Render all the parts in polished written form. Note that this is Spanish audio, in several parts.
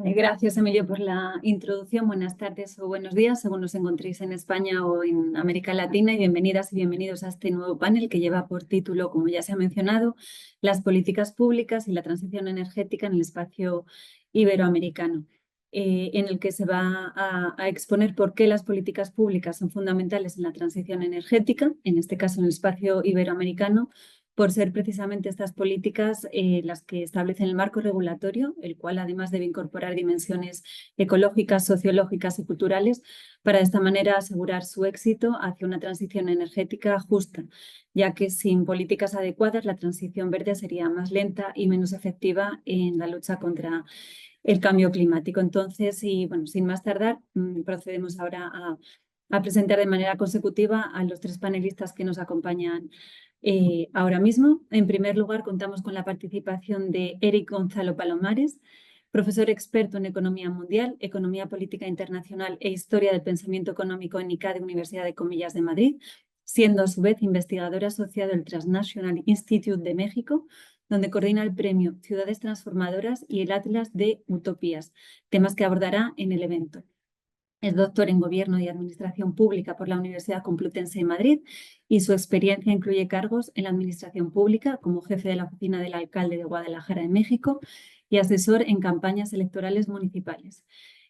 Vale, gracias Emilio por la introducción. Buenas tardes o buenos días, según os encontréis en España o en América Latina, y bienvenidas y bienvenidos a este nuevo panel que lleva por título, como ya se ha mencionado, las políticas públicas y la transición energética en el espacio iberoamericano, en el que se va a exponer por qué las políticas públicas son fundamentales en la transición energética, en este caso en el espacio iberoamericano, por ser precisamente estas políticas las que establecen el marco regulatorio, el cual además debe incorporar dimensiones ecológicas, sociológicas y culturales, para de esta manera asegurar su éxito hacia una transición energética justa, ya que sin políticas adecuadas la transición verde sería más lenta y menos efectiva en la lucha contra el cambio climático. Entonces, y bueno, sin más tardar, procedemos ahora a presentar de manera consecutiva a los tres panelistas que nos acompañan ahora mismo. En primer lugar, contamos con la participación de Eric Gonzalo Palomares, profesor experto en Economía Mundial, Economía Política Internacional e Historia del Pensamiento Económico en ICADE, Universidad de Comillas de Madrid, siendo a su vez investigador asociado del Transnational Institute de México, donde coordina el premio Ciudades Transformadoras y el Atlas de Utopías, temas que abordará en el evento. Es doctor en Gobierno y Administración Pública por la Universidad Complutense de Madrid y su experiencia incluye cargos en la Administración Pública como jefe de la Oficina del Alcalde de Guadalajara en México y asesor en campañas electorales municipales.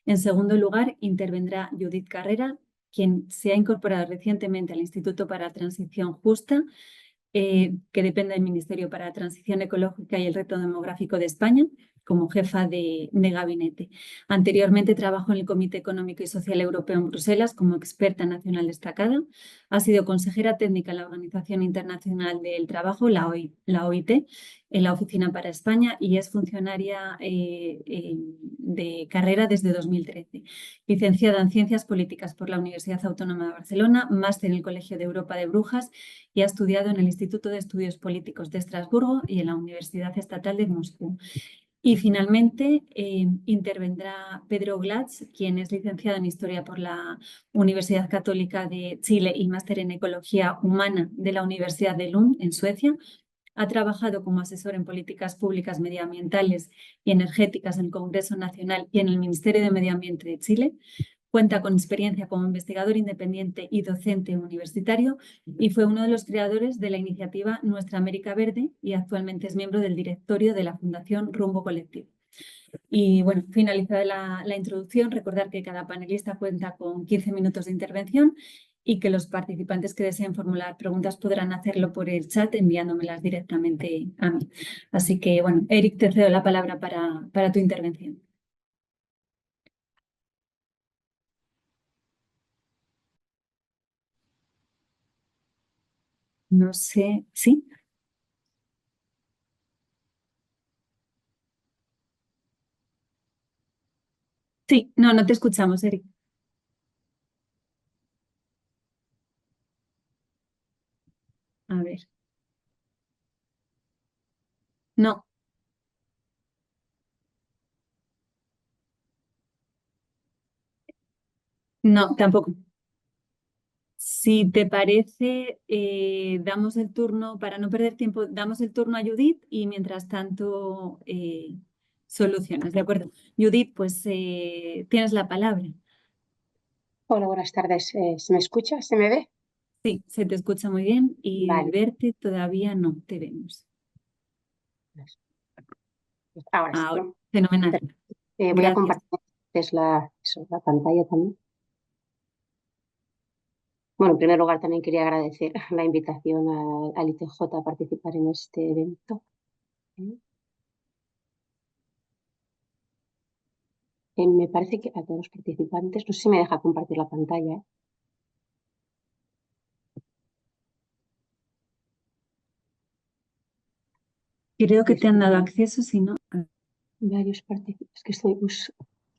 En segundo lugar, intervendrá Judith Carrera, quien se ha incorporado recientemente al Instituto para la Transición Justa, que depende del Ministerio para la Transición Ecológica y el Reto Demográfico de España, como jefa de gabinete. Anteriormente trabajó en el Comité Económico y Social Europeo en Bruselas como experta nacional destacada. Ha sido consejera técnica en la Organización Internacional del Trabajo, la OIT, en la Oficina para España, y es funcionaria de carrera desde 2013. Licenciada en Ciencias Políticas por la Universidad Autónoma de Barcelona, máster en el Colegio de Europa de Brujas, y ha estudiado en el Instituto de Estudios Políticos de Estrasburgo y en la Universidad Estatal de Moscú. Y finalmente intervendrá Pedro Glatz, quien es licenciado en Historia por la Universidad Católica de Chile y máster en Ecología Humana de la Universidad de Lund, en Suecia. Ha trabajado como asesor en políticas públicas medioambientales y energéticas en el Congreso Nacional y en el Ministerio de Medio Ambiente de Chile. Cuenta con experiencia como investigador independiente y docente universitario y fue uno de los creadores de la iniciativa Nuestra América Verde y actualmente es miembro del directorio de la Fundación Rumbo Colectivo. Y bueno, finalizada la introducción, recordar que cada panelista cuenta con 15 minutos de intervención y que los participantes que deseen formular preguntas podrán hacerlo por el chat enviándomelas directamente a mí. Así que bueno, Eric, te cedo la palabra para tu intervención. No sé, ¿sí? Sí, no te escuchamos, Eric. A ver, no, no, tampoco. Si te parece, damos el turno, para no perder tiempo, damos el turno a Judith y mientras tanto solucionas, ¿de acuerdo? Judith, pues tienes la palabra. Hola, buenas tardes. ¿Se me escucha? ¿Se me ve? Sí, se te escucha muy bien y Vale. verte todavía no te vemos. Ahora sí, Ahora, ¿no? fenomenal. Voy a Gracias. compartir la pantalla también. Bueno, en primer lugar también quería agradecer la invitación al ITJ a participar en este evento. Me parece que a todos los participantes, no sé si me deja compartir la pantalla. Creo que te han dado acceso, si no. Varios participantes, que estoy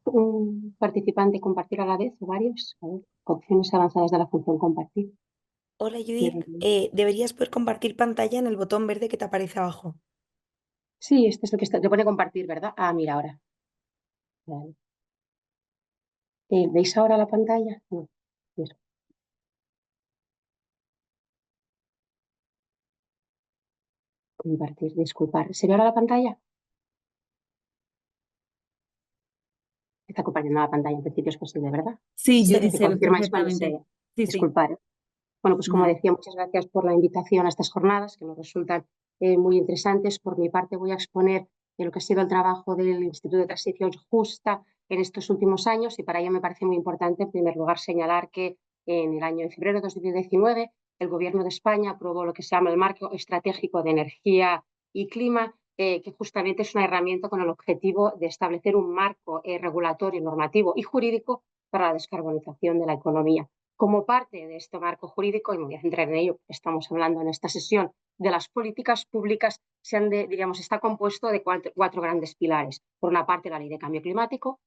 un participante compartir a la vez o varios. A ver, opciones avanzadas de la función compartir. Hola Eh, Judith, deberías poder compartir pantalla en el botón verde que te aparece abajo. sí, este es lo que está, le pone compartir, ¿verdad? Ah, mira ahora. Vale. ¿Veis ahora la pantalla? No. Eso. Compartir, disculpar. ¿Se ve ahora la pantalla? Está compartiendo la pantalla en principio, es posible, ¿verdad? Sí, Sí, Si se ve confirmáis cuando perfectamente. Sí, sí. disculpar. Bueno, pues como Vale. decía, muchas gracias por la invitación a estas jornadas, que nos resultan muy interesantes. Por mi parte voy a exponer lo que ha sido el trabajo del Instituto de Transición Justa en estos últimos años, y para ello me parece muy importante, en primer lugar, señalar que en febrero de 2019 el Gobierno de España aprobó lo que se llama el Marco Estratégico de Energía y Clima, que justamente es una herramienta con el objetivo de establecer un marco regulatorio, normativo y jurídico para la descarbonización de la economía. Como parte de este marco jurídico, y me voy a centrar en ello, estamos hablando en esta sesión de las políticas públicas, está compuesto de cuatro grandes pilares. Por una parte, la Ley de Cambio Climático,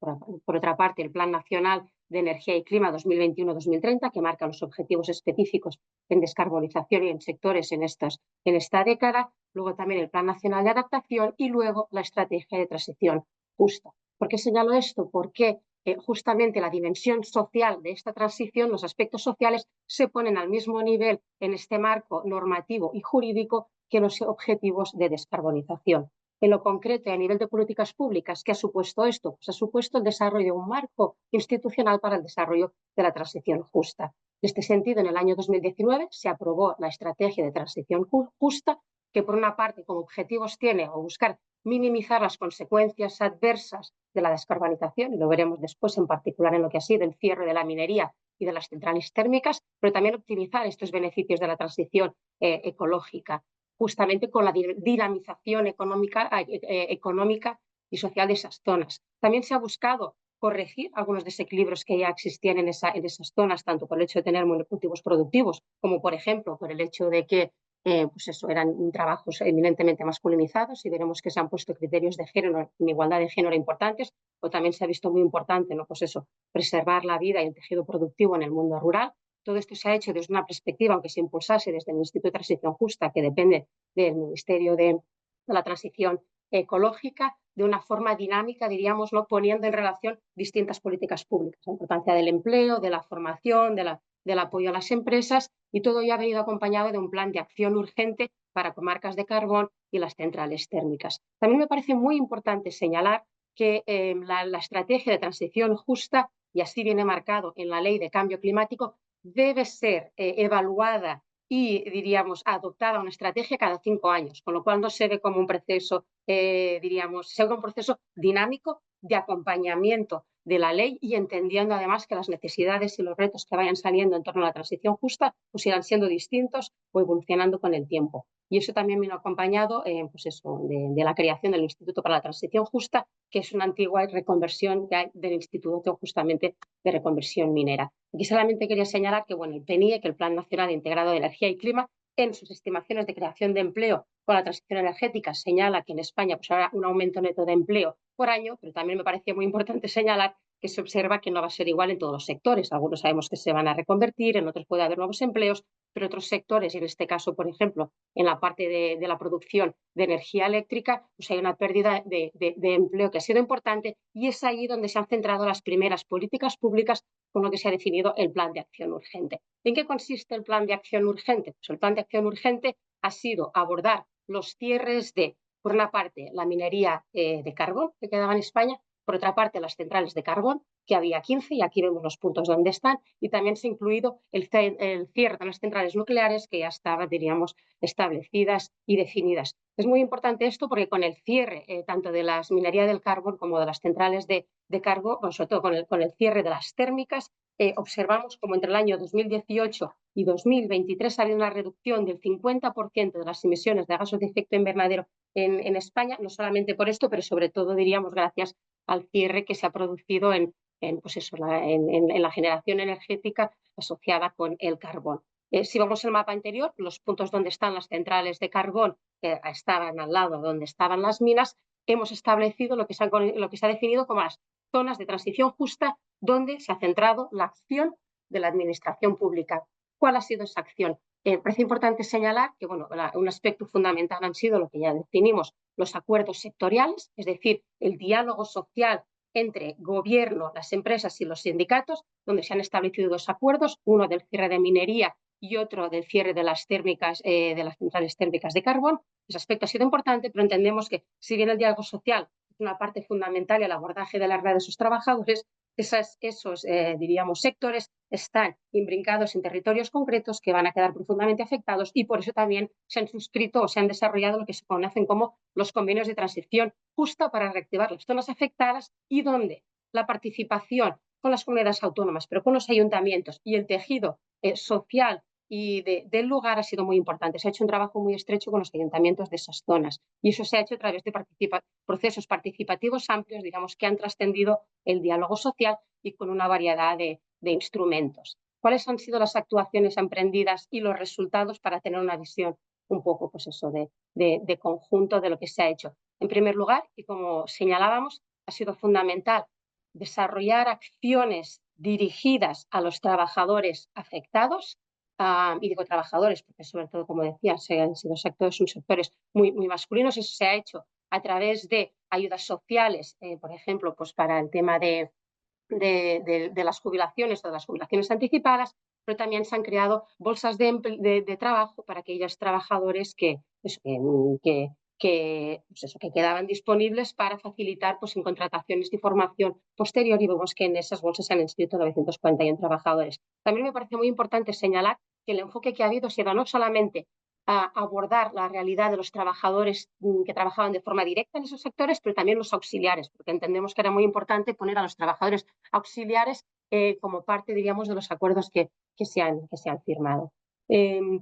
por otra parte, el Plan Nacional de Energía y Clima 2021-2030, que marca los objetivos específicos en descarbonización y en sectores en esta década, luego también el Plan Nacional de Adaptación y luego la Estrategia de Transición Justa. ¿Por qué señalo esto? Porque justamente la dimensión social de esta transición, los aspectos sociales, se ponen al mismo nivel en este marco normativo y jurídico que los objetivos de descarbonización. En lo concreto, a nivel de políticas públicas, ¿qué ha supuesto esto? Pues ha supuesto el desarrollo de un marco institucional para el desarrollo de la transición justa. En este sentido, en el año 2019 se aprobó la Estrategia de Transición Justa, que por una parte como objetivos tiene o buscar minimizar las consecuencias adversas de la descarbonización, y lo veremos después en particular en lo que ha sido el cierre de la minería y de las centrales térmicas, pero también optimizar estos beneficios de la transición ecológica, justamente con la dinamización económica y social de esas zonas. También se ha buscado corregir algunos desequilibrios que ya existían en esas zonas, tanto por el hecho de tener monocultivos productivos, como por ejemplo por el hecho de que eran trabajos eminentemente masculinizados, y veremos que se han puesto criterios de género, en igualdad de género importantes, o también se ha visto muy importante, ¿no? Preservar la vida y el tejido productivo en el mundo rural. Todo esto se ha hecho desde una perspectiva, aunque se impulsase desde el Instituto de Transición Justa, que depende del Ministerio de la Transición Ecológica, de una forma dinámica, diríamos, ¿no? Poniendo en relación distintas políticas públicas, la importancia del empleo, de la formación, del apoyo a las empresas, y todo ya ha venido acompañado de un plan de acción urgente para comarcas de carbón y las centrales térmicas. También me parece muy importante señalar que la estrategia de transición justa, y así viene marcado en la Ley de Cambio Climático, debe ser evaluada y, diríamos, adoptada una estrategia cada 5 años, con lo cual no se ve como un proceso, se ve como un proceso dinámico de acompañamiento de la ley, y entendiendo además que las necesidades y los retos que vayan saliendo en torno a la transición justa pues irán siendo distintos o evolucionando con el tiempo. Y eso también vino acompañado de la creación del Instituto para la Transición Justa, que es una antigua reconversión que hay del Instituto justamente de Reconversión Minera. Aquí solamente quería señalar que el PNIE, que el Plan Nacional Integrado de Energía y Clima, en sus estimaciones de creación de empleo con la transición energética, señala que en España pues habrá un aumento neto de empleo por año, pero también me parecía muy importante señalar que se observa que no va a ser igual en todos los sectores. Algunos sabemos que se van a reconvertir, en otros puede haber nuevos empleos, pero otros sectores, y en este caso, por ejemplo, en la parte de la producción de energía eléctrica, pues hay una pérdida de empleo que ha sido importante, y es ahí donde se han centrado las primeras políticas públicas con lo que se ha definido el Plan de Acción Urgente. ¿En qué consiste el Plan de Acción Urgente? Pues el Plan de Acción Urgente ha sido abordar los cierres de, por una parte, la minería de carbón que quedaba en España, por otra parte, las centrales de carbón, que había 15, y aquí vemos los puntos donde están, y también se ha incluido el cierre de las centrales nucleares que ya estaban, diríamos, establecidas y definidas. Es muy importante esto porque con el cierre tanto de la minería del carbón como de las centrales de carbón, sobre todo con el cierre de las térmicas, observamos como entre el año 2018 y 2023 ha habido una reducción del 50% de las emisiones de gases de efecto invernadero en España, no solamente por esto, pero sobre todo, diríamos, gracias al cierre que se ha producido en la generación energética asociada con el carbón. Si vamos al mapa anterior, los puntos donde están las centrales de carbón estaban al lado donde estaban las minas. Hemos establecido lo que se ha definido como las zonas de transición justa, donde se ha centrado la acción de la administración pública. ¿Cuál ha sido esa acción? Parece importante señalar que un aspecto fundamental han sido lo que ya definimos, los acuerdos sectoriales, es decir, el diálogo social entre gobierno, las empresas y los sindicatos, donde se han establecido dos acuerdos, uno del cierre de minería y otro del cierre de las térmicas, de las centrales térmicas de carbón. Ese aspecto ha sido importante, pero entendemos que si bien el diálogo social una parte fundamental el abordaje de la realidad de sus trabajadores, esos diríamos, sectores están imbrincados en territorios concretos que van a quedar profundamente afectados y por eso también se han suscrito o se han desarrollado lo que se conocen como los convenios de transición justa para reactivar las zonas afectadas y donde la participación con las comunidades autónomas, pero con los ayuntamientos y el tejido social y del lugar ha sido muy importante. Se ha hecho un trabajo muy estrecho con los ayuntamientos de esas zonas y eso se ha hecho a través de procesos participativos amplios, digamos, que han trascendido el diálogo social y con una variedad de instrumentos. ¿Cuáles han sido las actuaciones emprendidas y los resultados para tener una visión un poco, pues eso, de conjunto de lo que se ha hecho? En primer lugar, y como señalábamos, ha sido fundamental desarrollar acciones dirigidas a los trabajadores afectados, y digo trabajadores porque sobre todo, como decía, han sido sectores muy masculinos. Eso se ha hecho a través de ayudas sociales, por ejemplo, pues para el tema de las jubilaciones o de las jubilaciones anticipadas, pero también se han creado bolsas de trabajo para aquellos trabajadores pues que quedaban disponibles para facilitar pues, en contrataciones de formación posterior, y vemos que en esas bolsas se han inscrito 941 trabajadores. También me parece muy importante señalar que el enfoque que ha habido ha sido no solamente abordar la realidad de los trabajadores que trabajaban de forma directa en esos sectores, pero también los auxiliares, porque entendemos que era muy importante poner a los trabajadores auxiliares como parte, diríamos, de los acuerdos que se han firmado.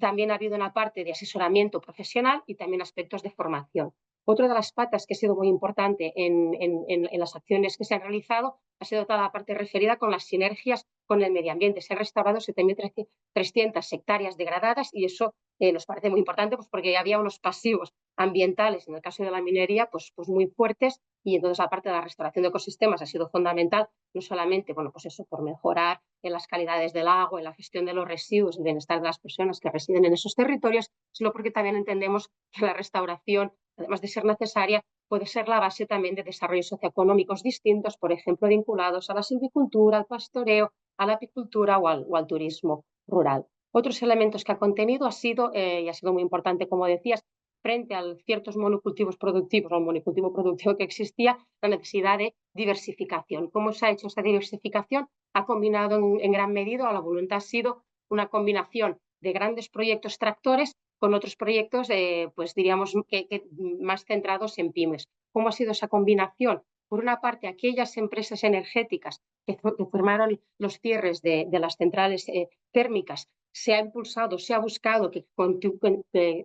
También ha habido una parte de asesoramiento profesional y también aspectos de formación. Otra de las patas que ha sido muy importante en las acciones que se han realizado ha sido toda la parte referida con las sinergias con el medio ambiente. Se han restaurado 7.300 hectáreas degradadas y eso nos parece muy importante pues porque había unos pasivos ambientales, en el caso de la minería, pues muy fuertes, y entonces la parte de la restauración de ecosistemas ha sido fundamental, no solamente pues eso, por mejorar en las calidades del agua, en la gestión de los residuos, el bienestar de las personas que residen en esos territorios, sino porque también entendemos que la restauración, además de ser necesaria, puede ser la base también de desarrollos socioeconómicos distintos, por ejemplo, vinculados a la silvicultura, al pastoreo, a la apicultura o al turismo rural. Otros elementos que ha contenido ha sido, y ha sido muy importante, como decías, frente a ciertos monocultivos productivos o el monocultivo productivo que existía, la necesidad de diversificación. ¿Cómo se ha hecho esa diversificación? Ha combinado en gran medida, o la voluntad ha sido una combinación de grandes proyectos tractores con otros proyectos, pues diríamos, que más centrados en pymes. ¿Cómo ha sido esa combinación? Por una parte, aquellas empresas energéticas que formaron los cierres de las centrales térmicas, se ha impulsado, se ha buscado que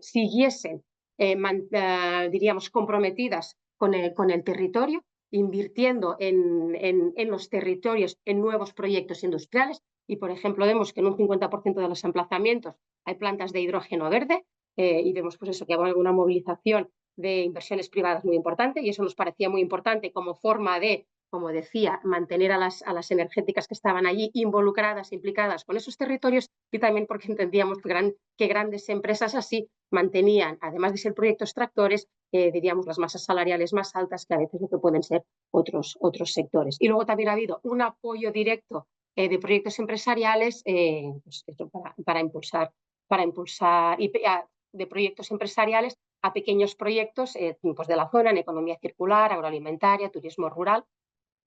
siguiesen, diríamos, comprometidas con el territorio, invirtiendo en los territorios en nuevos proyectos industriales, y por ejemplo vemos que en un 50% de los emplazamientos hay plantas de hidrógeno verde, y vemos pues eso, que hay alguna movilización de inversiones privadas muy importante, y eso nos parecía muy importante como forma de, como decía, mantener a las energéticas que estaban allí involucradas, implicadas con esos territorios, y también porque entendíamos que grandes empresas así mantenían, además de ser proyectos tractores, diríamos, las masas salariales más altas que a veces lo que pueden ser otros sectores. Y luego también ha habido un apoyo directo de proyectos empresariales pues para impulsar y de proyectos empresariales a pequeños proyectos pues de la zona en economía circular, agroalimentaria, turismo rural.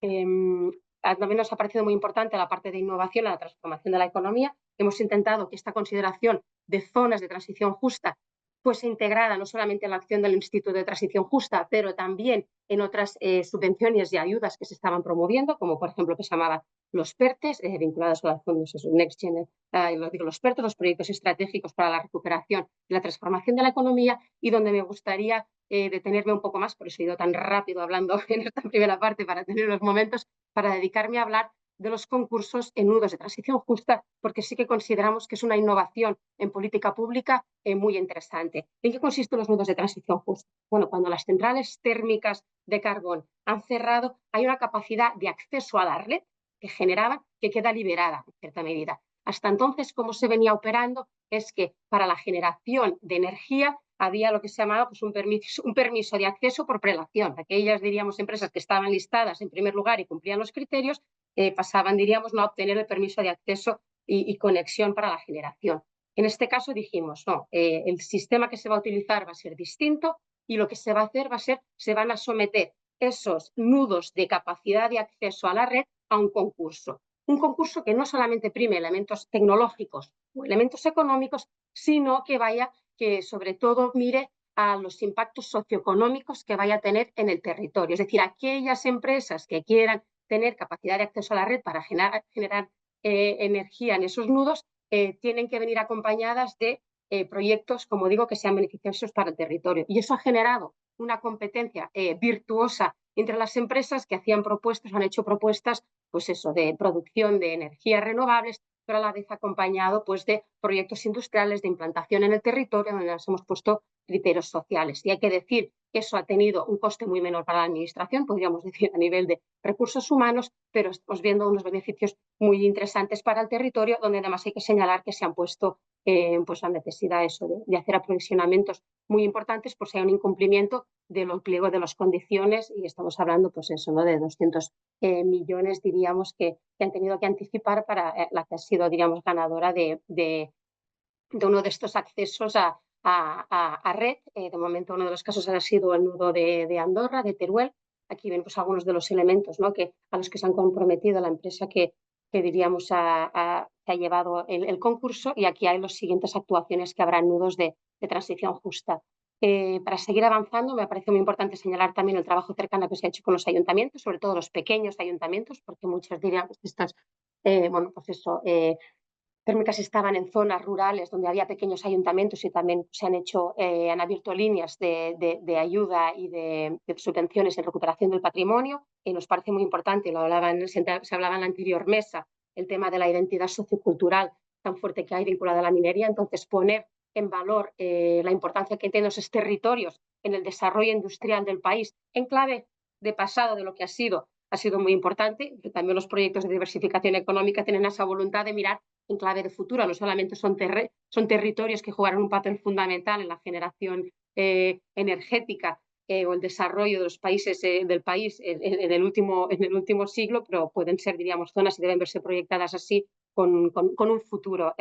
También nos ha parecido muy importante la parte de innovación, la transformación de la economía. Hemos intentado que esta consideración de zonas de transición justa fuese integrada no solamente en la acción del Instituto de Transición Justa, pero también en otras subvenciones y ayudas que se estaban promoviendo, como por ejemplo que se llamaban los PERTES, vinculados a los fondos Next Gen, los PERTES, los proyectos estratégicos para la recuperación y la transformación de la economía, y donde me gustaría detenerme un poco más, por eso he ido tan rápido hablando en esta primera parte para tener unos momentos para dedicarme a hablar de los concursos en nudos de transición justa, porque sí que consideramos que es una innovación en política pública muy interesante. ¿En qué consisten los nudos de transición justa? Bueno, cuando las centrales térmicas de carbón han cerrado, hay una capacidad de acceso a la red que generaban que queda liberada en cierta medida. Hasta entonces, cómo se venía operando es que para la generación de energía había lo que se llamaba pues, un permiso de acceso por prelación. Aquellas, diríamos, empresas que estaban listadas en primer lugar y cumplían los criterios, pasaban, diríamos, no a obtener el permiso de acceso y conexión para la generación. En este caso dijimos, no, el sistema que se va a utilizar va a ser distinto, y lo que se va a hacer se van a someter esos nudos de capacidad de acceso a la red a un concurso. Un concurso que no solamente prime elementos tecnológicos o elementos económicos, sino que sobre todo mire a los impactos socioeconómicos que vaya a tener en el territorio. Es decir, aquellas empresas que quieran tener capacidad de acceso a la red para generar energía en esos nudos, tienen que venir acompañadas de proyectos, como digo, que sean beneficiosos para el territorio. Y eso ha generado una competencia virtuosa entre las empresas que hacían propuestas, han hecho propuestas, pues eso, de producción de energías renovables, pero a la vez acompañado pues de proyectos industriales de implantación en el territorio donde nos hemos puesto criterios sociales. Y hay que decir que eso ha tenido un coste muy menor para la administración, podríamos decir a nivel de recursos humanos, pero estamos viendo unos beneficios muy interesantes para el territorio, donde además hay que señalar que se han puesto pues la necesidad eso de hacer aprovisionamientos muy importantes por si hay un incumplimiento de los pliegos de las condiciones, y estamos hablando pues eso, ¿no?, de 200 millones, diríamos, que han tenido que anticipar para la que ha sido, digamos, ganadora de uno de estos accesos a red. De momento uno de los casos ha sido el nudo de Andorra, de Teruel. Aquí ven pues algunos de los elementos, ¿no?, a los que se han comprometido la empresa que diríamos que ha llevado el concurso, y aquí hay las siguientes actuaciones que habrá en nudos de transición justa. Para seguir avanzando, me parece muy importante señalar también el trabajo cercano que se ha hecho con los ayuntamientos, sobre todo los pequeños ayuntamientos, porque muchos dirían que estas, bueno, pues eso, térmicas estaban en zonas rurales donde había pequeños ayuntamientos, y también han abierto líneas de ayuda y de subvenciones en recuperación del patrimonio, y nos parece muy importante, se hablaba en la anterior mesa, el tema de la identidad sociocultural tan fuerte que hay vinculada a la minería. Entonces, poner en valor la importancia que tienen esos territorios en el desarrollo industrial del país, en clave de pasado de lo que ha sido muy importante. También los proyectos de diversificación económica tienen esa voluntad de mirar en clave de futuro. No solamente son territorios que jugaron un papel fundamental en la generación energética o el desarrollo de los países del país en el último siglo, pero pueden ser, diríamos, zonas y deben verse proyectadas así con un futuro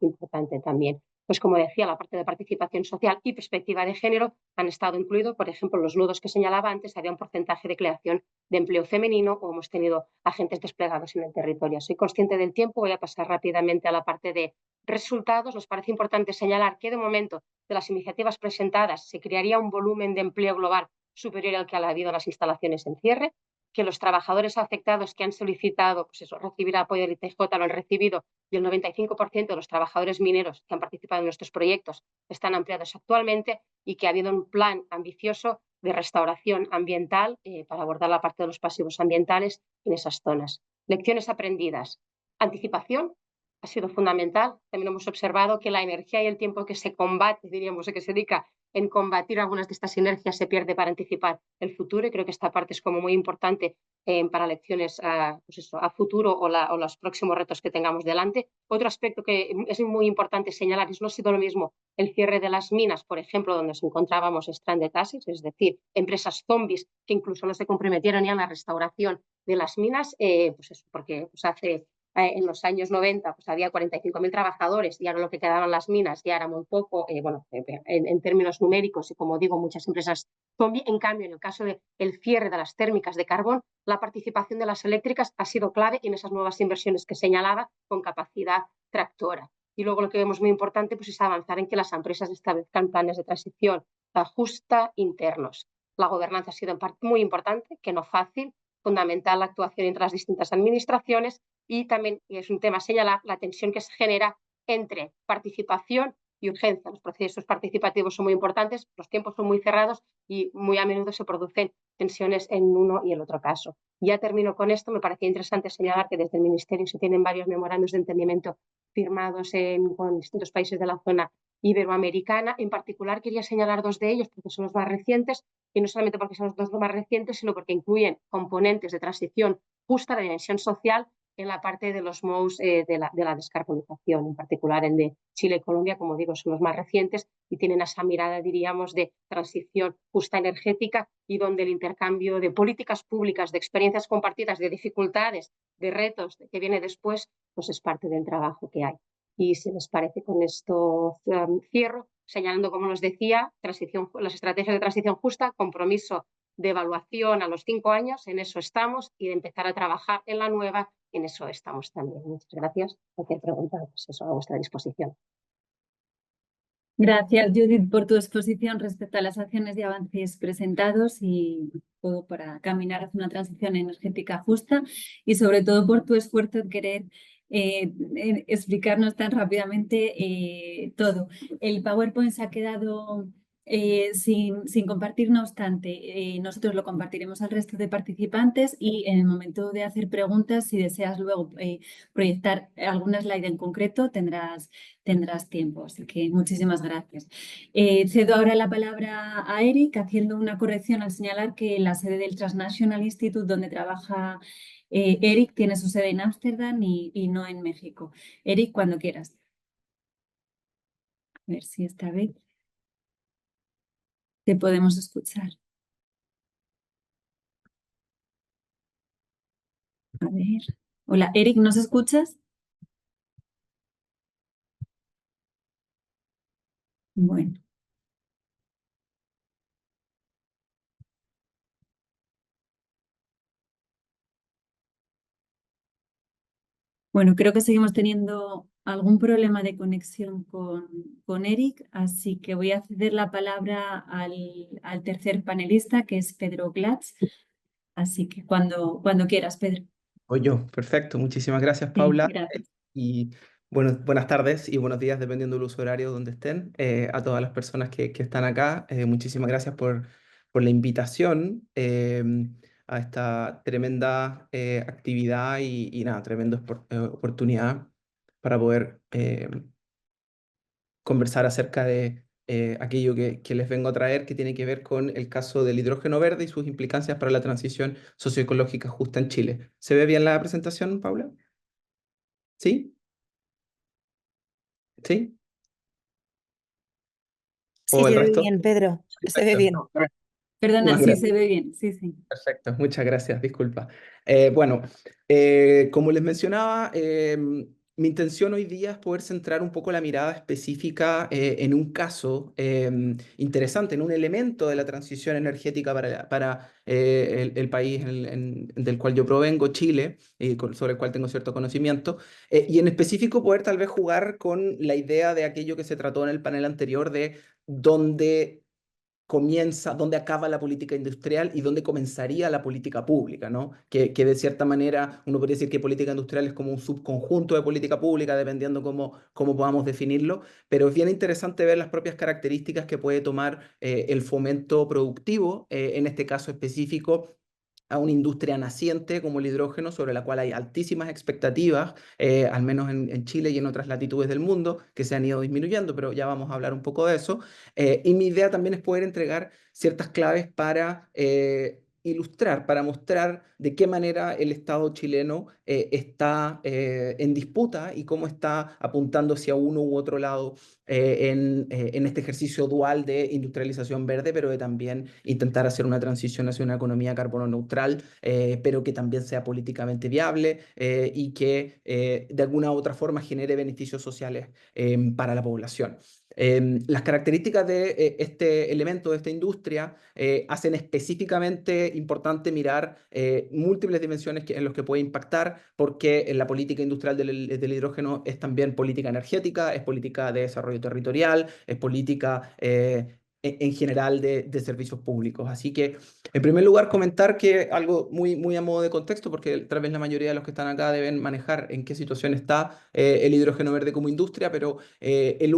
importante también. Pues como decía, la parte de participación social y perspectiva de género han estado incluidos, por ejemplo, los nudos que señalaba antes, había un porcentaje de creación de empleo femenino, o hemos tenido agentes desplegados en el territorio. Soy consciente del tiempo, voy a pasar rápidamente a la parte de resultados. Nos parece importante señalar que de momento de las iniciativas presentadas se crearía un volumen de empleo global superior al que ha habido en las instalaciones en cierre, que los trabajadores afectados que han solicitado pues eso, recibir apoyo del ITJ lo han recibido, y el 95% de los trabajadores mineros que han participado en nuestros proyectos están ampliados actualmente, y que ha habido un plan ambicioso de restauración ambiental para abordar la parte de los pasivos ambientales en esas zonas. Lecciones aprendidas. Anticipación ha sido fundamental. También hemos observado que la energía y el tiempo que se combate, diríamos, que se dedica en combatir algunas de estas sinergias, se pierde para anticipar el futuro, y creo que esta parte es como muy importante para lecciones a futuro o los próximos retos que tengamos delante. Otro aspecto que es muy importante señalar es no ha sido lo mismo el cierre de las minas, por ejemplo, donde nos encontrábamos stranded assets, es decir, empresas zombies que incluso no se comprometieron ya en la restauración de las minas, pues eso, porque pues hace en los años 90 pues había 45.000 trabajadores, y ahora lo que quedaban las minas ya era muy poco, en términos numéricos, y como digo, muchas empresas zombie. En cambio, en el caso del cierre de las térmicas de carbón, la participación de las eléctricas ha sido clave en esas nuevas inversiones que señalaba, con capacidad tractora. Y luego lo que vemos muy importante pues, es avanzar en que las empresas establezcan planes de transición justa internos. La gobernanza ha sido en parte muy importante, que no fácil, fundamental la actuación entre las distintas administraciones, y también es un tema señalar la tensión que se genera entre participación y urgencia. Los procesos participativos son muy importantes, los tiempos son muy cerrados y muy a menudo se producen tensiones en uno y el otro caso. Ya termino con esto. Me parecía interesante señalar que desde el Ministerio se tienen varios memorandos de entendimiento firmados con distintos países de la zona iberoamericana. En particular quería señalar dos de ellos porque son los más recientes, y no solamente porque son los dos más recientes, sino porque incluyen componentes de transición justa, la dimensión social, en la parte de los MOUs de la descarbonización, en particular el de Chile y Colombia, como digo, son los más recientes y tienen esa mirada, diríamos, de transición justa energética, y donde el intercambio de políticas públicas, de experiencias compartidas, de dificultades, de retos que viene después, pues es parte del trabajo que hay. Y si les parece, con esto cierro, señalando, como nos decía, las estrategias de transición justa, compromiso de evaluación a los 5 años, en eso estamos, y de empezar a trabajar en la nueva, en eso estamos también. Muchas gracias. Cualquier pregunta, pues eso, a vuestra disposición. Gracias, Judith, por tu exposición respecto a las acciones y avances presentados y todo para caminar hacia una transición energética justa y sobre todo por tu esfuerzo en querer explicarnos tan rápidamente todo. El PowerPoint se ha quedado sin compartir, no obstante, nosotros lo compartiremos al resto de participantes y en el momento de hacer preguntas, si deseas luego proyectar alguna slide en concreto, tendrás tiempo. Así que muchísimas gracias. Cedo ahora la palabra a Eric, haciendo una corrección al señalar que la sede del Transnational Institute, donde trabaja Eric, tiene su sede en Ámsterdam y no en México. Eric, cuando quieras. A ver si esta vez te podemos escuchar. A ver. Hola, Eric, ¿nos escuchas? Bueno. Bueno, creo que seguimos teniendo algún problema de conexión con Eric, así que voy a ceder la palabra al tercer panelista, que es Pedro Glatz. Así que cuando quieras, Pedro. Oye, yo, perfecto. Muchísimas gracias, Sí, Paula. gracias. Y buenas tardes y buenos días, dependiendo del uso horario donde estén. A todas las personas que están acá, muchísimas gracias por la invitación a esta tremenda actividad y nada, tremenda oportunidad para poder conversar acerca de aquello que les vengo a traer, que tiene que ver con el caso del hidrógeno verde y sus implicancias para la transición socioecológica justa en Chile. ¿Se ve bien la presentación, Paula? ¿Sí? ¿Sí? Sí, ¿O el se ve resto? bien, Pedro. Se ve bien. Perfecto. Perdona, Muchísimas sí gracias. se ve bien. Sí, sí. Perfecto, muchas gracias, disculpa. Bueno, como les mencionaba, mi intención hoy día es poder centrar un poco la mirada específica en un caso interesante, en un elemento de la transición energética para el país del cual yo provengo, Chile, sobre el cual tengo cierto conocimiento, y en específico poder tal vez jugar con la idea de aquello que se trató en el panel anterior de dónde comienza, dónde acaba la política industrial y dónde comenzaría la política pública, ¿no? Que de cierta manera uno podría decir que política industrial es como un subconjunto de política pública, dependiendo cómo podamos definirlo, pero es bien interesante ver las propias características que puede tomar el fomento productivo, en este caso específico, a una industria naciente como el hidrógeno, sobre la cual hay altísimas expectativas, al menos en Chile y en otras latitudes del mundo, que se han ido disminuyendo, pero ya vamos a hablar un poco de eso. Y mi idea también es poder entregar ciertas claves para ilustrar, para mostrar de qué manera el Estado chileno está en disputa y cómo está apuntando hacia uno u otro lado en este ejercicio dual de industrialización verde, pero de también intentar hacer una transición hacia una economía carbono neutral, pero que también sea políticamente viable y que de alguna u otra forma genere beneficios sociales para la población. Las características de este elemento, de esta industria, hacen específicamente importante mirar múltiples dimensiones en las que puede impactar, porque en la política industrial del hidrógeno es también política energética, es política de desarrollo territorial, es política en general de servicios públicos. Así que, en primer lugar, comentar que algo muy a modo de contexto, porque tal vez la mayoría de los que están acá deben manejar en qué situación está el hidrógeno verde como industria, pero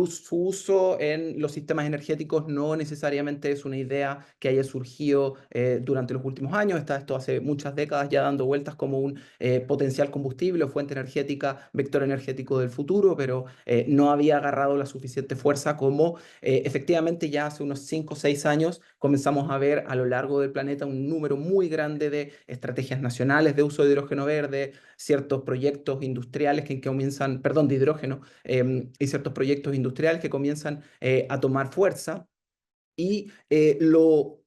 su uso en los sistemas energéticos no necesariamente es una idea que haya surgido durante los últimos años. Está esto hace muchas décadas ya dando vueltas como un potencial combustible o fuente energética, vector energético del futuro, pero no había agarrado la suficiente fuerza como efectivamente ya hace unos 5 o 6 años comenzamos a ver a lo largo del planeta un número muy grande de estrategias nacionales de uso de hidrógeno verde, ciertos proyectos industriales que comienzan, perdón, de hidrógeno, y ciertos proyectos industriales que comienzan a tomar fuerza. Y lo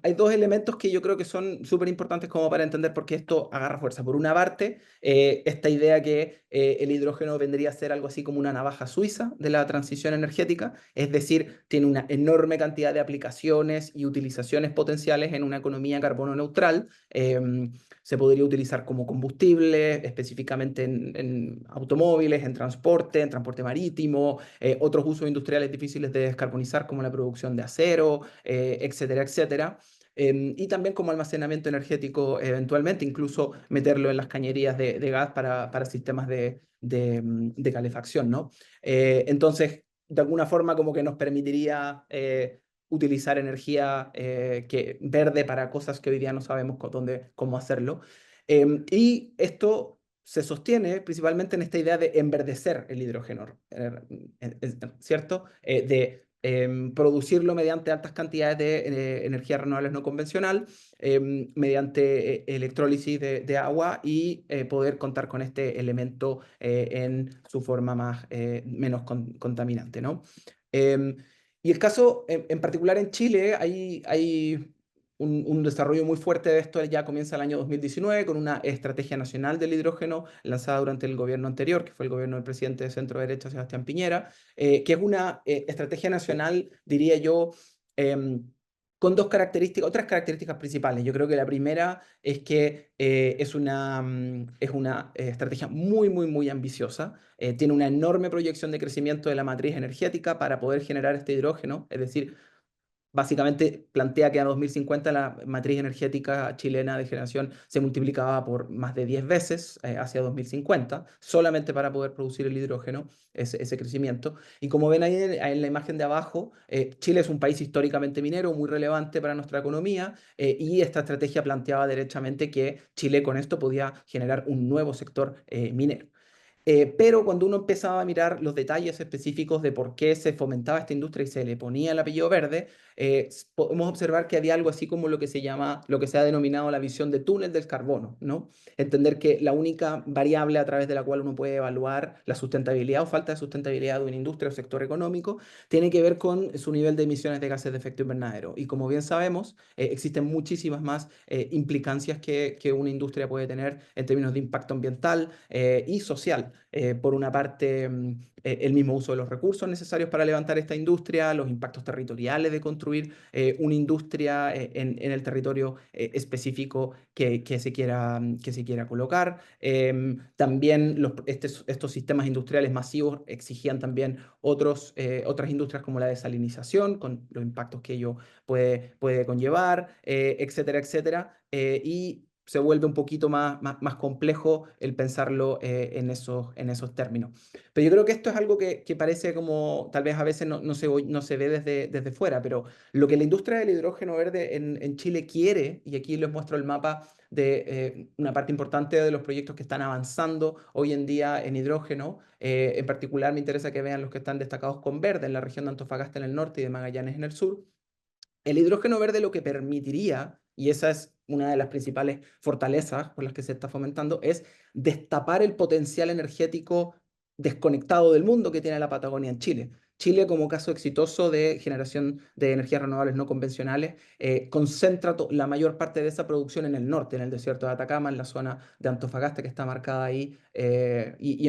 hay dos elementos que yo creo que son súper importantes como para entender por qué esto agarra fuerza. Por una parte, esta idea que el hidrógeno vendría a ser algo así como una navaja suiza de la transición energética, es decir, tiene una enorme cantidad de aplicaciones y utilizaciones potenciales en una economía carbono neutral. Se podría utilizar como combustible, específicamente en automóviles, en transporte marítimo, otros usos industriales difíciles de descarbonizar como la producción de acero, etcétera, etcétera. Y también como almacenamiento energético eventualmente, incluso meterlo en las cañerías de gas para sistemas de calefacción, ¿no? Entonces, de alguna forma como que nos permitiría utilizar energía verde para cosas que hoy día no sabemos cómo hacerlo. Y esto se sostiene principalmente en esta idea de enverdecer el hidrógeno, ¿cierto? De producirlo mediante altas cantidades de energía renovable no convencional, mediante electrólisis de agua y poder contar con este elemento en su forma menos contaminante, ¿no? Y el caso, en particular en Chile, hay un desarrollo muy fuerte de esto. Ya comienza el año 2019 con una estrategia nacional del hidrógeno lanzada durante el gobierno anterior, que fue el gobierno del presidente de centro derecha, Sebastián Piñera, que es una estrategia nacional, diría yo, con otras características principales. Yo creo que la primera es que es una estrategia muy, muy, muy ambiciosa. Tiene una enorme proyección de crecimiento de la matriz energética para poder generar este hidrógeno, es decir, básicamente plantea que a 2050 la matriz energética chilena de generación se multiplicaba por más de 10 veces hacia 2050, solamente para poder producir el hidrógeno, ese crecimiento. Y como ven ahí en la imagen de abajo, Chile es un país históricamente minero, muy relevante para nuestra economía, y esta estrategia planteaba derechamente que Chile con esto podía generar un nuevo sector minero. Pero cuando uno empezaba a mirar los detalles específicos de por qué se fomentaba esta industria y se le ponía el apellido verde, podemos observar que había algo así como lo que se ha denominado la visión de túnel del carbono, ¿no? Entender que la única variable a través de la cual uno puede evaluar la sustentabilidad o falta de sustentabilidad de una industria o sector económico tiene que ver con su nivel de emisiones de gases de efecto invernadero. Y como bien sabemos, existen muchísimas más implicancias que una industria puede tener en términos de impacto ambiental y social. Por una parte, el mismo uso de los recursos necesarios para levantar esta industria, los impactos territoriales de construir una industria en el territorio específico que se quiera colocar. También estos sistemas industriales masivos exigían también otras industrias como la desalinización, con los impactos que ello puede conllevar, etcétera, etcétera. Y se vuelve un poquito más complejo el pensarlo en esos términos. Pero yo creo que esto es algo que parece como, tal vez a veces no se ve desde fuera, pero lo que la industria del hidrógeno verde en Chile quiere, y aquí les muestro el mapa de una parte importante de los proyectos que están avanzando hoy en día en hidrógeno. En particular me interesa que vean los que están destacados con verde en la región de Antofagasta en el norte y de Magallanes en el sur. El hidrógeno verde lo que permitiría, y esa es una de las principales fortalezas por las que se está fomentando, es destapar el potencial energético desconectado del mundo que tiene la Patagonia en Chile. Chile, como caso exitoso de generación de energías renovables no convencionales, concentra la mayor parte de esa producción en el norte, en el desierto de Atacama, en la zona de Antofagasta que está marcada ahí, y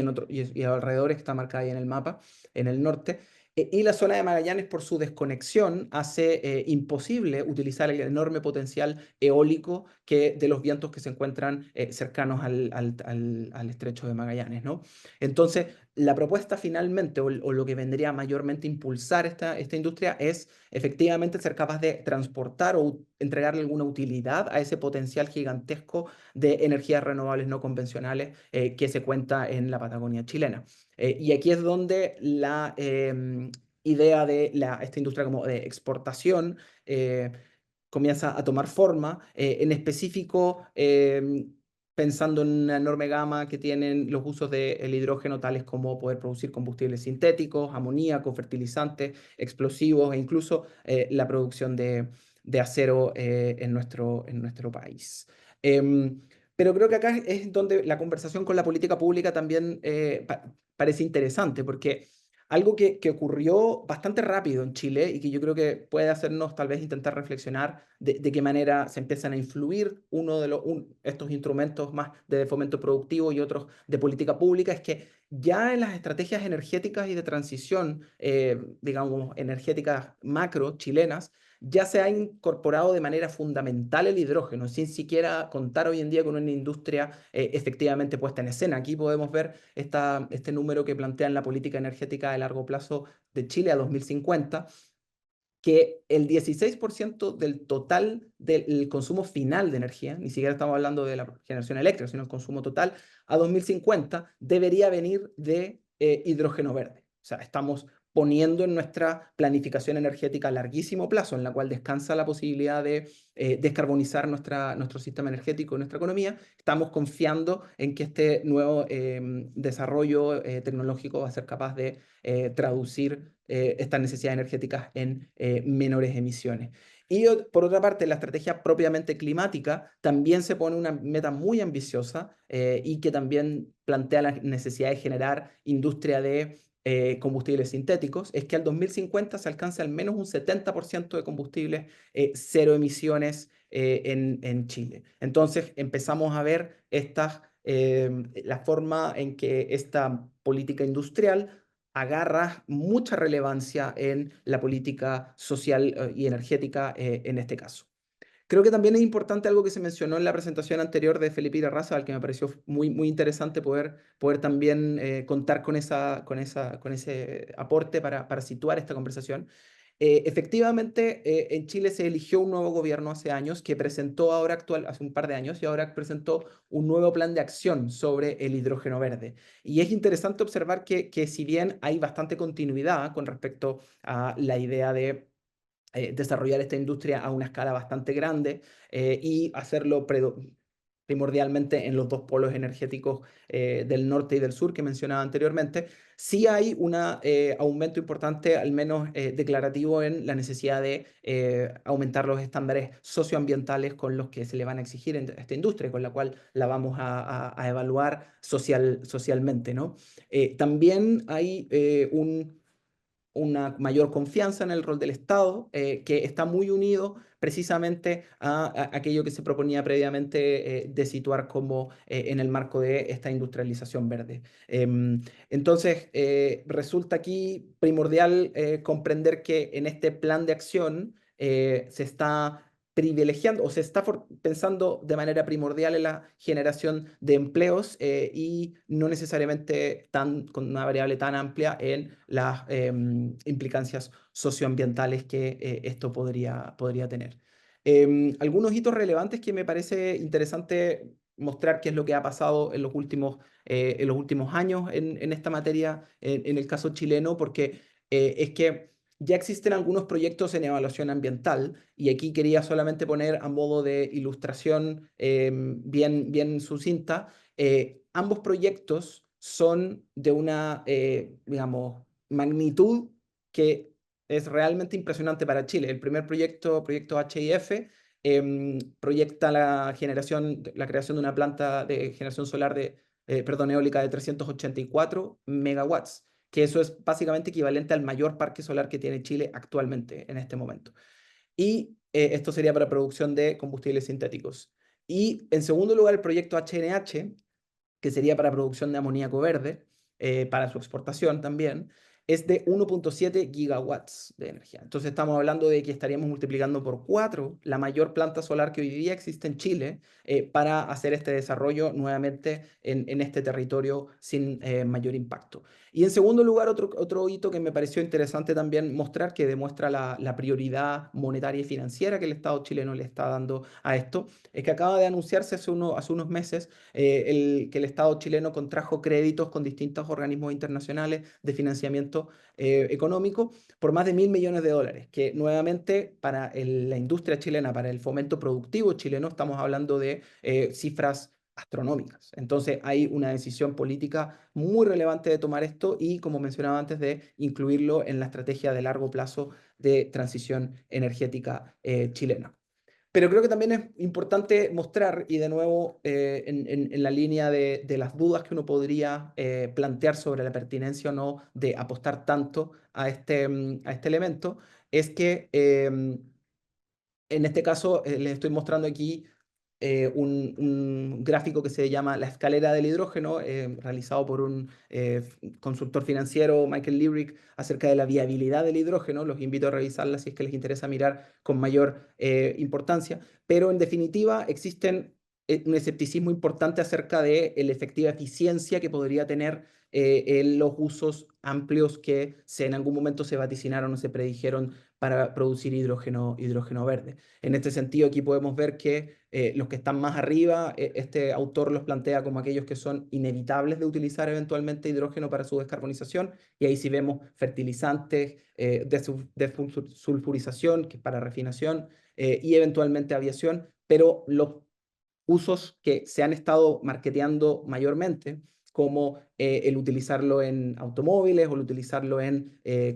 alrededor está marcada ahí en el mapa, en el norte. Y la zona de Magallanes, por su desconexión, hace imposible utilizar el enorme potencial eólico de los vientos que se encuentran cercanos al estrecho de Magallanes, ¿no? Entonces, la propuesta finalmente, o lo que vendría mayormente a impulsar esta industria, es efectivamente ser capaz de transportar o entregarle alguna utilidad a ese potencial gigantesco de energías renovables no convencionales que se cuenta en la Patagonia chilena. Y aquí es donde la idea de esta industria como de exportación comienza a tomar forma, en específico pensando en una enorme gama que tienen los usos del hidrógeno, tales como poder producir combustibles sintéticos, amoníaco, fertilizantes, explosivos e incluso la producción de acero en nuestro país. Pero creo que acá es donde la conversación con la política pública también parece interesante, porque Algo que ocurrió bastante rápido en Chile y que yo creo que puede hacernos tal vez intentar reflexionar de qué manera se empiezan a influir estos instrumentos más de fomento productivo y otros de política pública, es que ya en las estrategias energéticas y de transición, digamos, energéticas macro chilenas, ya se ha incorporado de manera fundamental el hidrógeno, sin siquiera contar hoy en día con una industria efectivamente puesta en escena. Aquí podemos ver este número que plantean la política energética de largo plazo de Chile a 2050, que el 16% del total del consumo final de energía, ni siquiera estamos hablando de la generación eléctrica, sino el consumo total, a 2050 debería venir de hidrógeno verde. O sea, estamos poniendo en nuestra planificación energética a larguísimo plazo, en la cual descansa la posibilidad de descarbonizar nuestro sistema energético y nuestra economía, estamos confiando en que este nuevo desarrollo tecnológico va a ser capaz de traducir estas necesidades energéticas en menores emisiones. Y por otra parte, la estrategia propiamente climática también se pone una meta muy ambiciosa y que también plantea la necesidad de generar industria de combustibles sintéticos, es que al 2050 se alcance al menos un 70% de combustibles cero emisiones en Chile. Entonces empezamos a ver la forma en que esta política industrial agarra mucha relevancia en la política social y energética en este caso. Creo que también es importante algo que se mencionó en la presentación anterior de Felipe Irarrázaval, que me pareció muy interesante poder también contar con ese aporte para situar esta conversación. Efectivamente, en Chile se eligió un nuevo gobierno hace años que presentó hace un par de años, y ahora presentó un nuevo plan de acción sobre el hidrógeno verde. Y es interesante observar que si bien hay bastante continuidad con respecto a la idea de desarrollar esta industria a una escala bastante grande y hacerlo primordialmente en los dos polos energéticos del norte y del sur que mencionaba anteriormente, sí hay un aumento importante, al menos declarativo, en la necesidad de aumentar los estándares socioambientales con los que se le van a exigir en esta industria, con la cual la vamos a evaluar socialmente, ¿no? También hay una mayor confianza en el rol del Estado, que está muy unido precisamente a aquello que se proponía previamente de situar como en el marco de esta industrialización verde. Entonces, resulta aquí primordial comprender que en este plan de acción se está privilegiando o se está pensando de manera primordial en la generación de empleos y no necesariamente con una variable tan amplia en las implicancias socioambientales que esto podría tener. Algunos hitos relevantes que me parece interesante mostrar qué es lo que ha pasado en los últimos años en esta materia, en el caso chileno, porque es que ya existen algunos proyectos en evaluación ambiental y aquí quería solamente poner a modo de ilustración bien sucinta. Ambos proyectos son de una, digamos, magnitud que es realmente impresionante para Chile. El primer proyecto HIF, proyecta la creación de una planta de generación solar eólica de 384 megawatts, que eso es básicamente equivalente al mayor parque solar que tiene Chile actualmente en este momento. Y esto sería para producción de combustibles sintéticos. Y en segundo lugar, el proyecto HNH, que sería para producción de amoníaco verde, para su exportación también, es de 1.7 gigawatts de energía. Entonces estamos hablando de que estaríamos multiplicando por 4 la mayor planta solar que hoy día existe en Chile para hacer este desarrollo nuevamente en este territorio sin mayor impacto. Y en segundo lugar, otro hito que me pareció interesante también mostrar, que demuestra la prioridad monetaria y financiera que el Estado chileno le está dando a esto, es que acaba de anunciarse hace unos meses que el Estado chileno contrajo créditos con distintos organismos internacionales de financiamiento económico por más de $1.000 millones, que nuevamente para la industria chilena, para el fomento productivo chileno, estamos hablando de cifras astronómicas. Entonces hay una decisión política muy relevante de tomar esto y, como mencionaba antes, de incluirlo en la estrategia de largo plazo de transición energética chilena. Pero creo que también es importante mostrar, y de nuevo en la línea de las dudas que uno podría plantear sobre la pertinencia o no de apostar tanto a este elemento, es que en este caso les estoy mostrando aquí un gráfico que se llama la escalera del hidrógeno, realizado por un consultor financiero, Michael Lyric, acerca de la viabilidad del hidrógeno. Los invito a revisarla si es que les interesa mirar con mayor importancia. Pero en definitiva existen un escepticismo importante acerca de la efectiva eficiencia que podría tener en los usos amplios que en algún momento se vaticinaron o se predijeron para producir hidrógeno verde. En este sentido, aquí podemos ver que los que están más arriba, este autor los plantea como aquellos que son inevitables de utilizar eventualmente hidrógeno para su descarbonización, y ahí sí vemos fertilizantes, sulfurización, que es para refinación, y eventualmente aviación, pero los usos que se han estado marketeando mayormente, como el utilizarlo en automóviles o el utilizarlo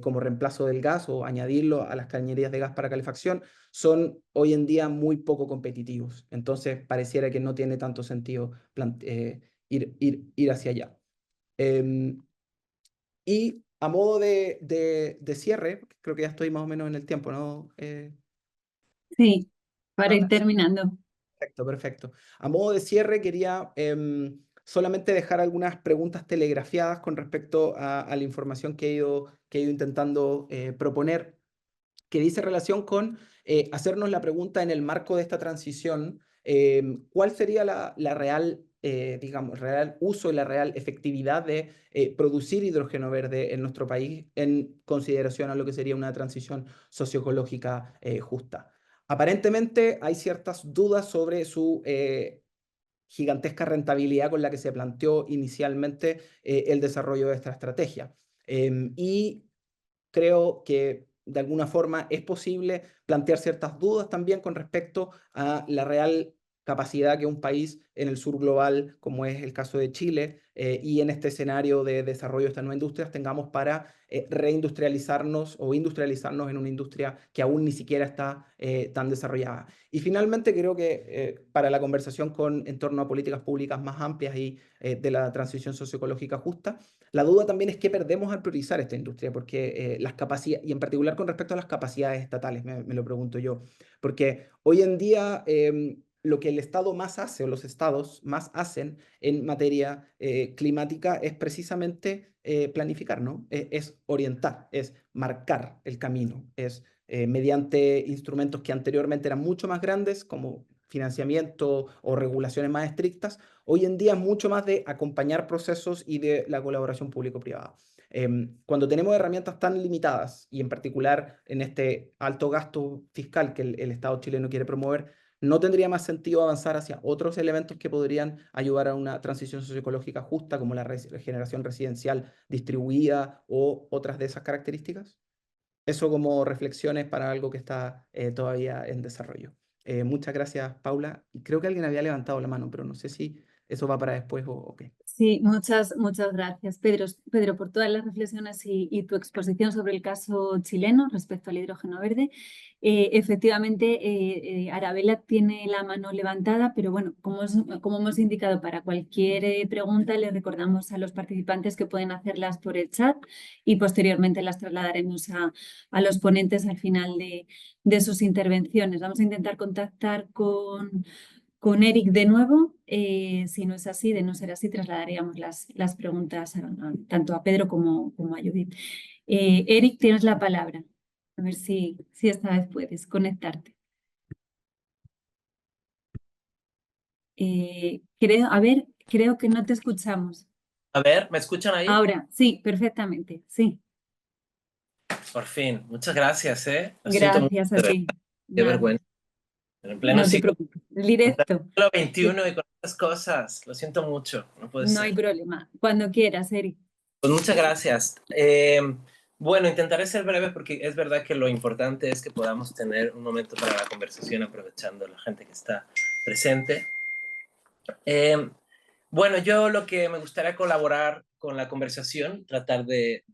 como reemplazo del gas o añadirlo a las cañerías de gas para calefacción, son hoy en día muy poco competitivos. Entonces, pareciera que no tiene tanto sentido ir hacia allá. Y a modo de cierre, creo que ya estoy más o menos en el tiempo, ¿no? Sí, para ir Paula? terminando. Perfecto, perfecto. A modo de cierre, quería solamente dejar algunas preguntas telegrafiadas con respecto a la información que he ido intentando proponer, que dice relación con hacernos la pregunta en el marco de esta transición, ¿cuál sería la real, digamos, real uso y la real efectividad de producir hidrógeno verde en nuestro país en consideración a lo que sería una transición socioecológica justa? Aparentemente hay ciertas dudas sobre su gigantesca rentabilidad con la que se planteó inicialmente el desarrollo de esta estrategia. Y creo que de alguna forma es posible plantear ciertas dudas también con respecto a la real capacidad que un país en el sur global, como es el caso de Chile, y en este escenario de desarrollo de estas nuevas industrias, tengamos para reindustrializarnos o industrializarnos en una industria que aún ni siquiera está tan desarrollada. Y finalmente creo que para la conversación en torno a políticas públicas más amplias y de la transición socioecológica justa, la duda también es qué perdemos al priorizar esta industria, porque las capacidades, y en particular con respecto a las capacidades estatales, me lo pregunto yo, porque hoy en día lo que el Estado más hace o los estados más hacen en materia climática es precisamente planificar, ¿no? Es orientar, es marcar el camino, es mediante instrumentos que anteriormente eran mucho más grandes, como financiamiento o regulaciones más estrictas, hoy en día es mucho más de acompañar procesos y de la colaboración público-privada. Cuando tenemos herramientas tan limitadas, y en particular en este alto gasto fiscal que el Estado chileno quiere promover, no tendría más sentido avanzar hacia otros elementos que podrían ayudar a una transición socioecológica justa, como la regeneración residencial distribuida o otras de esas características. Eso como reflexiones para algo que está todavía en desarrollo. Muchas gracias, Paula. Y creo que alguien había levantado la mano, pero no sé si eso va para después o qué. Sí, muchas gracias, Pedro, por todas las reflexiones y tu exposición sobre el caso chileno respecto al hidrógeno verde. Efectivamente, Arabella tiene la mano levantada, pero bueno, como hemos indicado, para cualquier pregunta le recordamos a los participantes que pueden hacerlas por el chat y posteriormente las trasladaremos a los ponentes al final de sus intervenciones. Vamos a intentar contactar con Eric de nuevo. Si no es así, de no ser así, trasladaríamos las preguntas tanto a Pedro como a Judith. Eric, tienes la palabra. A ver si esta vez puedes conectarte. Creo que no te escuchamos. A ver, ¿me escuchan ahí? Ahora, sí, perfectamente, sí. Por fin, muchas gracias, ¿eh? Lo siento mucho, Gracias a ti. qué Nada, vergüenza. En pleno no te siglo, preocupes. Directo, XXI y con estas cosas, lo siento mucho, no puede no hay ser. problema. Cuando quieras, Eric. Pues muchas gracias. Bueno, intentaré ser breve porque es verdad que lo importante es que podamos tener un momento para la conversación aprovechando a la gente que está presente. Bueno, yo lo que me gustaría colaborar con la conversación, tratar de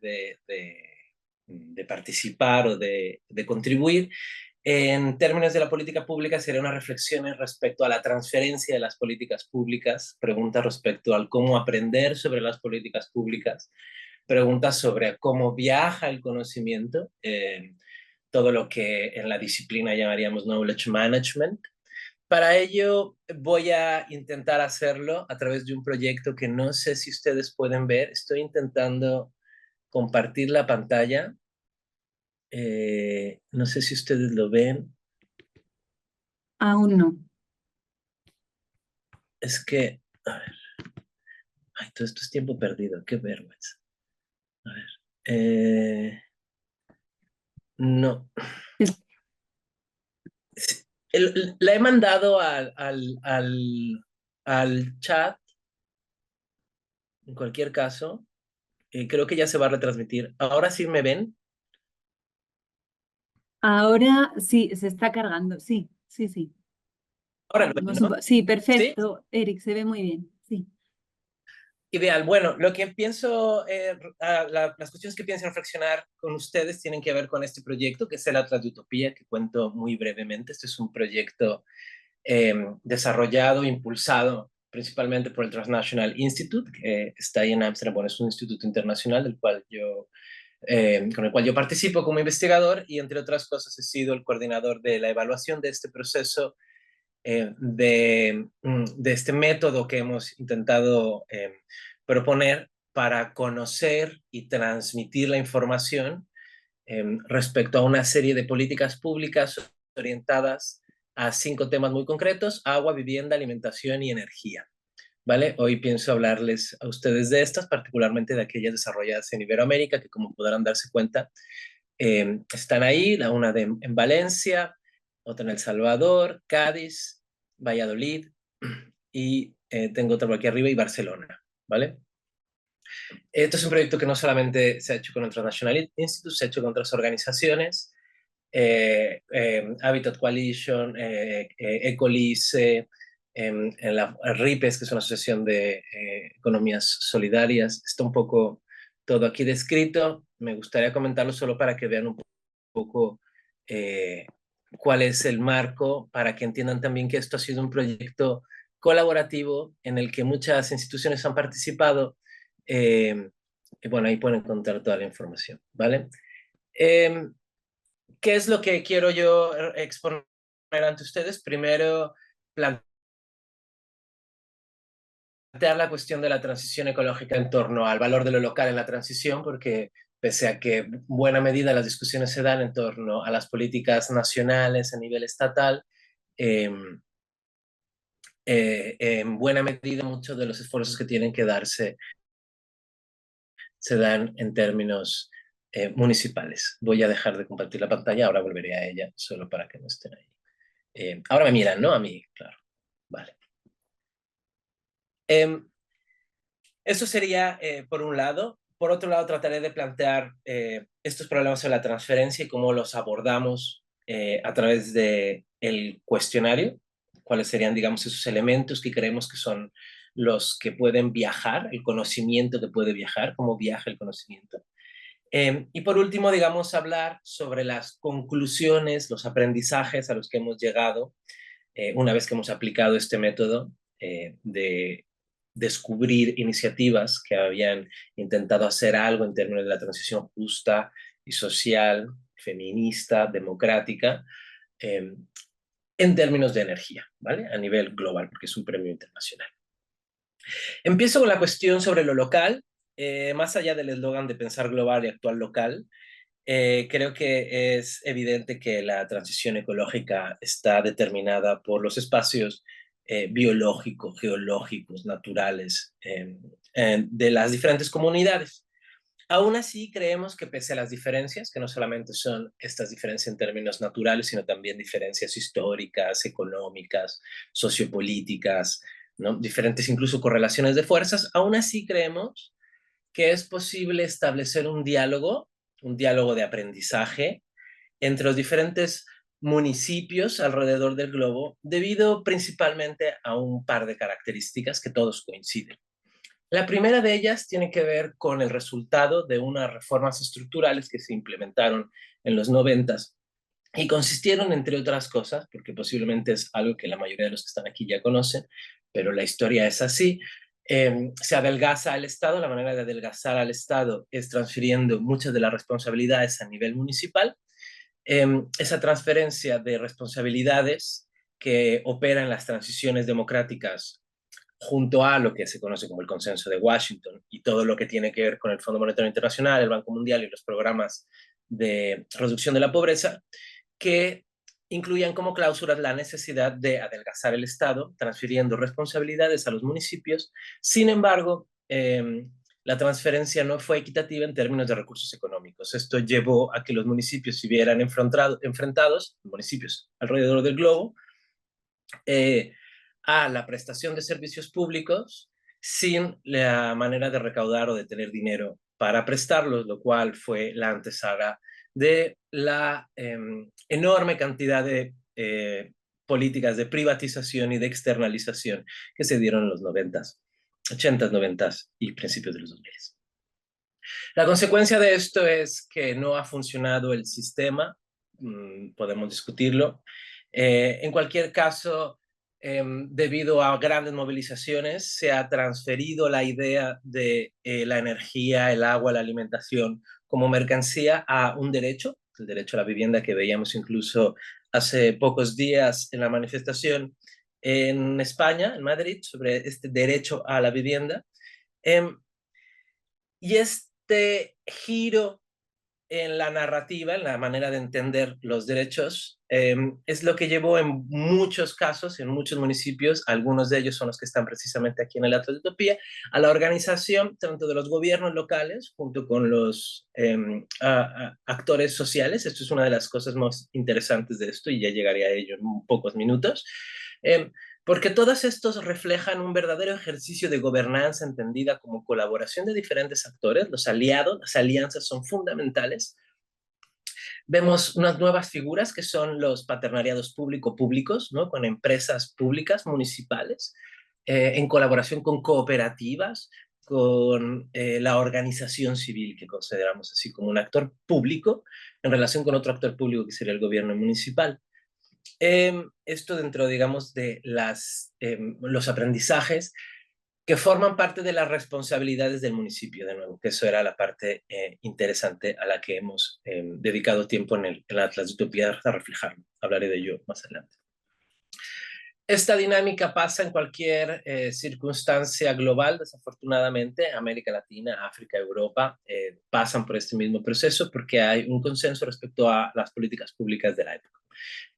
participar o de contribuir, En términos de la política pública, sería una reflexión respecto a la transferencia de las políticas públicas, preguntas respecto al cómo aprender sobre las políticas públicas, preguntas sobre cómo viaja el conocimiento, todo lo que en la disciplina llamaríamos knowledge management. Para ello voy a intentar hacerlo a través de un proyecto que no sé si ustedes pueden ver. Estoy intentando compartir la pantalla. No sé si ustedes lo ven. Aún no. Es que, a ver, ay, todo esto es tiempo perdido, qué vergüenza. A ver, no. Es- La he mandado al chat, en cualquier caso, creo que ya se va a retransmitir. ¿Ahora sí me ven? Ahora sí, se está cargando. Sí, sí, sí. Ahora lo ven, ¿no? Sí, ¿Sí? perfecto, Eric, se ve muy bien. Sí. Ideal. Bueno, lo que pienso, las cuestiones que pienso reflexionar con ustedes tienen que ver con este proyecto, que es el Atlas de Utopía, que cuento muy brevemente. Este es un proyecto desarrollado, impulsado principalmente por el Transnational Institute, que está ahí en Ámsterdam. Bueno, es un instituto internacional con el cual yo participo como investigador, y entre otras cosas he sido el coordinador de la evaluación de este proceso, de este método que hemos intentado proponer para conocer y transmitir la información respecto a una serie de políticas públicas orientadas a 5 temas muy concretos: agua, vivienda, alimentación y energía. ¿Vale? Hoy pienso hablarles a ustedes de estas, particularmente de aquellas desarrolladas en Iberoamérica, que, como podrán darse cuenta, están ahí, una en Valencia, otra en El Salvador, Cádiz, Valladolid, y tengo otra por aquí arriba, y Barcelona, ¿vale? Esto es un proyecto que no solamente se ha hecho con el Transnational Institute, se ha hecho con otras organizaciones, Habitat Coalition, Ecolice, en la RIPES, que es una asociación de economías solidarias. Está un poco todo aquí descrito. Me gustaría comentarlo solo para que vean un poco cuál es el marco, para que entiendan también que esto ha sido un proyecto colaborativo en el que muchas instituciones han participado. Y bueno, ahí pueden encontrar toda la información, ¿vale? ¿Qué es lo que quiero yo exponer ante ustedes? Primero, plantear la cuestión de la transición ecológica en torno al valor de lo local en la transición, porque pese a que en buena medida las discusiones se dan en torno a las políticas nacionales a nivel estatal, en buena medida muchos de los esfuerzos que tienen que darse se dan en términos municipales. Voy a dejar de compartir la pantalla, ahora volveré a ella, solo para que no estén ahí. Ahora me miran, ¿no? A mí, claro. Vale. Eso sería por un lado. Por otro lado, trataré de plantear estos problemas de la transferencia y cómo los abordamos a través del cuestionario, cuáles serían, digamos, esos elementos que creemos que son los que pueden viajar, el conocimiento que puede viajar, cómo viaja el conocimiento. Y por último, digamos, hablar sobre las conclusiones, los aprendizajes a los que hemos llegado una vez que hemos aplicado este método de descubrir iniciativas que habían intentado hacer algo en términos de la transición justa y social, feminista, democrática, en términos de energía, ¿vale? A nivel global, porque es un premio internacional. Empiezo con la cuestión sobre lo local. Más allá del eslogan de pensar global y actuar local, creo que es evidente que la transición ecológica está determinada por los espacios biológicos, geológicos, naturales de las diferentes comunidades. Aún así, creemos que pese a las diferencias, que no solamente son estas diferencias en términos naturales, sino también diferencias históricas, económicas, sociopolíticas, ¿no? Diferentes incluso correlaciones de fuerzas, aún así creemos que es posible establecer un diálogo de aprendizaje entre los diferentes municipios alrededor del globo, debido principalmente a un par de características que todos coinciden. La primera de ellas tiene que ver con el resultado de unas reformas estructurales que se implementaron en los 90 y consistieron, entre otras cosas, porque posiblemente es algo que la mayoría de los que están aquí ya conocen, pero la historia es así. Se adelgaza al Estado. La manera de adelgazar al Estado es transfiriendo muchas de las responsabilidades a nivel municipal. Esa transferencia de responsabilidades que opera en las transiciones democráticas junto a lo que se conoce como el Consenso de Washington y todo lo que tiene que ver con el Fondo Monetario Internacional, el Banco Mundial y los programas de reducción de la pobreza, que incluían como cláusulas la necesidad de adelgazar el Estado, transfiriendo responsabilidades a los municipios. Sin embargo, la transferencia no fue equitativa en términos de recursos económicos. Esto llevó a que los municipios se vieran enfrentados, municipios alrededor del globo, a la prestación de servicios públicos sin la manera de recaudar o de tener dinero para prestarlos, lo cual fue la antesala de la enorme cantidad de políticas de privatización y de externalización que se dieron en los 90s, 80s, 90s y principios de los 2000s. La consecuencia de esto es que no ha funcionado el sistema, podemos discutirlo. En cualquier caso, debido a grandes movilizaciones, se ha transferido la idea de la energía, el agua, la alimentación como mercancía a un derecho, el derecho a la vivienda que veíamos incluso hace pocos días en la manifestación en España, en Madrid, sobre este derecho a la vivienda. Y este giro en la narrativa, en la manera de entender los derechos, es lo que llevó en muchos casos, en muchos municipios, algunos de ellos son los que están precisamente aquí en el Atlas de Utopía, a la organización tanto de los gobiernos locales junto con los actores sociales. Esto es una de las cosas más interesantes de esto y ya llegaré a ello en pocos minutos. Porque todos estos reflejan un verdadero ejercicio de gobernanza entendida como colaboración de diferentes actores. Los aliados, las alianzas son fundamentales. Vemos unas nuevas figuras que son los paternariados público-públicos, ¿no? Con empresas públicas municipales, en colaboración con cooperativas, con la organización civil, que consideramos así como un actor público, en relación con otro actor público que sería el gobierno municipal. Esto dentro, digamos, de los aprendizajes que forman parte de las responsabilidades del municipio, de nuevo, que eso era la parte interesante a la que hemos dedicado tiempo en el Atlas de Utopía a reflejarlo. Hablaré de ello más adelante. Esta dinámica pasa en cualquier circunstancia global, desafortunadamente. América Latina, África, Europa pasan por este mismo proceso porque hay un consenso respecto a las políticas públicas de la época,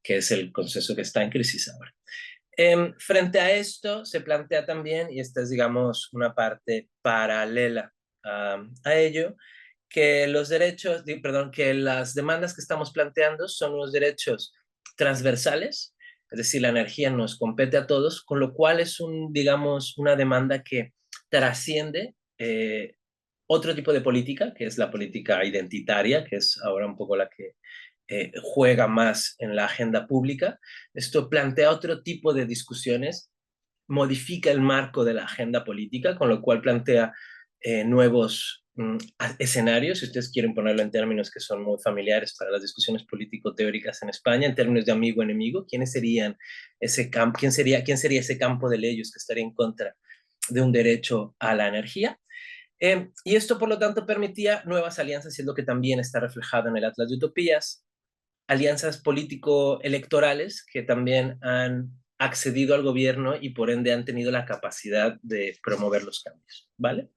que es el consenso que está en crisis ahora. Frente a esto se plantea también, y esta es, digamos, una parte paralela a ello, que los derechos, perdón, que las demandas que estamos planteando son unos derechos transversales, es decir, la energía nos compete a todos, con lo cual es digamos, una demanda que trasciende otro tipo de política, que es la política identitaria, que es ahora un poco la que juega más en la agenda pública. Esto plantea otro tipo de discusiones, modifica el marco de la agenda política, con lo cual plantea nuevos escenarios, si ustedes quieren ponerlo en términos que son muy familiares para las discusiones político-teóricas en España, en términos de amigo-enemigo. ¿Quiénes serían quién sería ese campo de leyes que estaría en contra de un derecho a la energía? Y esto, por lo tanto, permitía nuevas alianzas, y es lo que también está reflejado en el Atlas de Utopías, alianzas político-electorales que también han accedido al gobierno y por ende han tenido la capacidad de promover los cambios, ¿vale?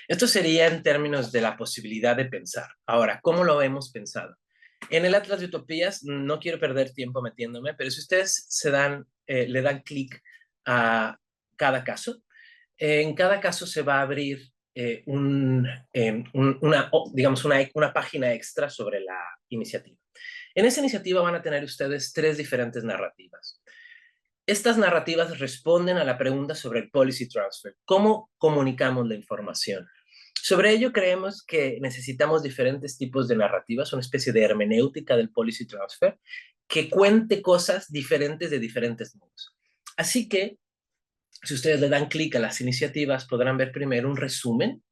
Esto sería en términos de la posibilidad de pensar. Ahora, ¿cómo lo hemos pensado? En el Atlas de Utopías, no quiero perder tiempo metiéndome, pero si ustedes le dan clic a cada caso, en cada caso se va a abrir digamos una página extra sobre la iniciativa. En esa iniciativa van a tener ustedes 3 diferentes narrativas. Estas narrativas responden a la pregunta sobre el policy transfer. ¿Cómo comunicamos la información? Sobre ello creemos que necesitamos diferentes tipos de narrativas, una especie de hermenéutica del policy transfer, que cuente cosas diferentes de diferentes modos. Así que, si ustedes le dan clic a las iniciativas, podrán ver primero un resumen,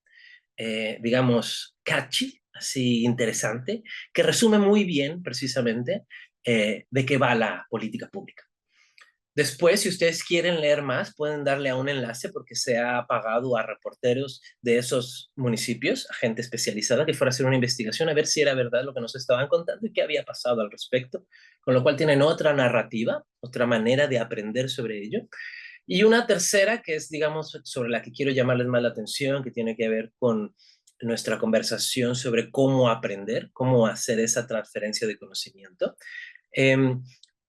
digamos, catchy, así interesante que resume muy bien precisamente de qué va la política pública. Después, si ustedes quieren leer más, pueden darle a un enlace porque se ha pagado a reporteros de esos municipios, a gente especializada que fuera a hacer una investigación a ver si era verdad lo que nos estaban contando y qué había pasado al respecto, con lo cual tienen otra narrativa, otra manera de aprender sobre ello. Y una tercera que es, digamos, sobre la que quiero llamarles más la atención, que tiene que ver con nuestra conversación sobre cómo aprender, cómo hacer esa transferencia de conocimiento.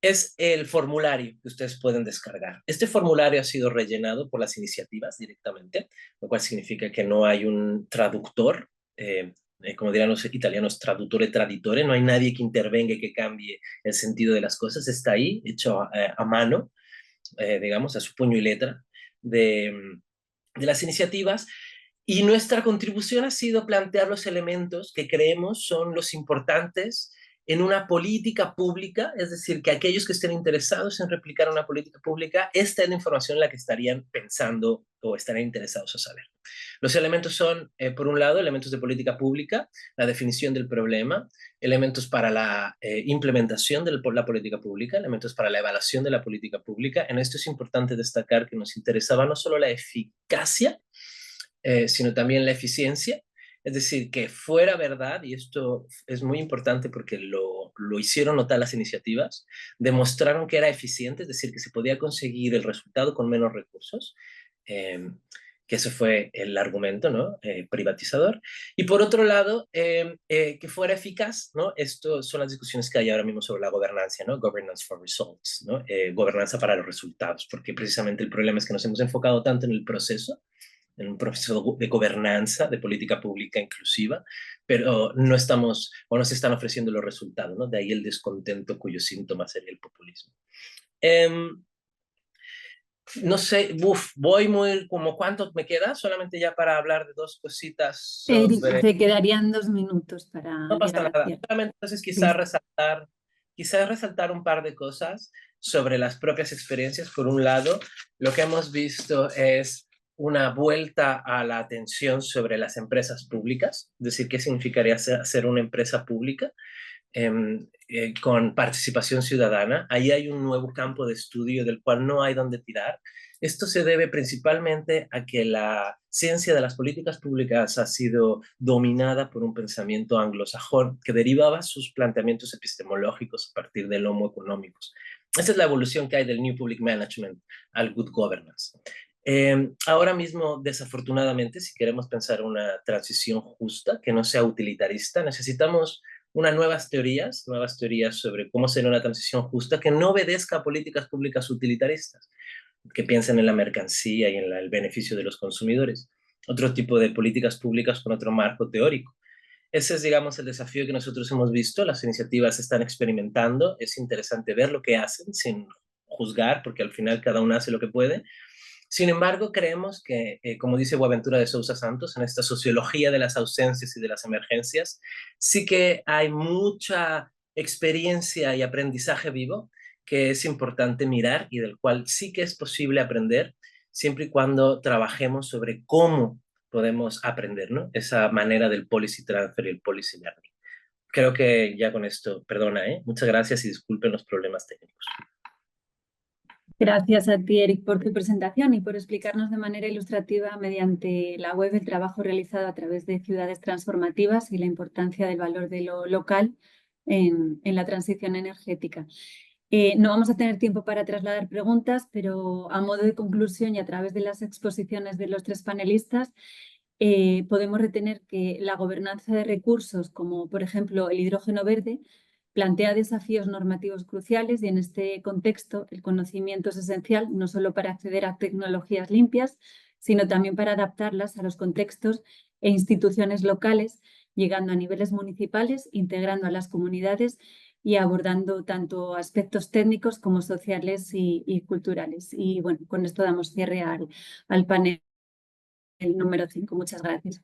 Es el formulario que ustedes pueden descargar. Este formulario ha sido rellenado por las iniciativas directamente, lo cual significa que no hay un traductor, como dirán los italianos, traduttore traditore, no hay nadie que intervenga y que cambie el sentido de las cosas, está ahí, hecho a mano, digamos, a su puño y letra de las iniciativas. Y nuestra contribución ha sido plantear los elementos que creemos son los importantes en una política pública, es decir, que aquellos que estén interesados en replicar una política pública, esta es la información en la que estarían pensando o estarían interesados a saber. Los elementos son, por un lado, elementos de política pública, la definición del problema, elementos para la implementación de la política pública, elementos para la evaluación de la política pública. En esto es importante destacar que nos interesaba no solo la eficacia, sino también la eficiencia. Es decir, que fuera verdad, y esto es muy importante porque lo hicieron notar las iniciativas, demostraron que era eficiente, es decir, que se podía conseguir el resultado con menos recursos, que ese fue el argumento, ¿no? Privatizador. Y por otro lado, que fuera eficaz, ¿no? Esto son las discusiones que hay ahora mismo sobre la gobernanza, ¿no? Governance for results, ¿no? Gobernanza para los resultados, porque precisamente el problema es que nos hemos enfocado tanto en el proceso, en un proceso de gobernanza, de política pública inclusiva, pero no estamos o no se están ofreciendo los resultados, ¿no? De ahí el descontento cuyo síntoma sería el populismo. No sé, voy muy, como ¿cuánto me queda? Solamente ya para hablar de dos cositas sobre... Te quedarían 2 minutos para No pasa llegar al nada. cierre. Solamente entonces Listo. quizás resaltar un par de cosas sobre las propias experiencias. Por un lado, lo que hemos visto es una vuelta a la atención sobre las empresas públicas, es decir, qué significaría ser una empresa pública con participación ciudadana. Ahí hay un nuevo campo de estudio del cual no hay donde tirar. Esto se debe principalmente a que la ciencia de las políticas públicas ha sido dominada por un pensamiento anglosajón que derivaba sus planteamientos epistemológicos a partir del homo económicos. Esa es la evolución que hay del New Public Management al Good Governance. Ahora mismo, desafortunadamente, si queremos pensar una transición justa, que no sea utilitarista, necesitamos nuevas teorías sobre cómo ser una transición justa que no obedezca a políticas públicas utilitaristas, que piensen en la mercancía y en el beneficio de los consumidores. Otro tipo de políticas públicas con otro marco teórico. Ese es, digamos, el desafío que nosotros hemos visto. Las iniciativas están experimentando. Es interesante ver lo que hacen sin juzgar, porque al final cada uno hace lo que puede. Sin embargo, creemos que, como dice Boaventura de Sousa Santos, en esta sociología de las ausencias y de las emergencias, sí que hay mucha experiencia y aprendizaje vivo que es importante mirar y del cual sí que es posible aprender siempre y cuando trabajemos sobre cómo podemos aprender, ¿no? Esa manera del policy transfer y el policy learning. Creo que ya con esto, perdona, muchas gracias y disculpen los problemas técnicos. Gracias a ti, Eric, por tu presentación y por explicarnos de manera ilustrativa mediante la web el trabajo realizado a través de ciudades transformativas y la importancia del valor de lo local en la transición energética. No vamos a tener tiempo para trasladar preguntas, pero a modo de conclusión y a través de las exposiciones de los 3 panelistas, podemos retener que la gobernanza de recursos, como por ejemplo el hidrógeno verde, plantea desafíos normativos cruciales y en este contexto el conocimiento es esencial no solo para acceder a tecnologías limpias, sino también para adaptarlas a los contextos e instituciones locales, llegando a niveles municipales, integrando a las comunidades y abordando tanto aspectos técnicos como sociales y culturales. Y bueno, con esto damos cierre al panel número 5. Muchas gracias.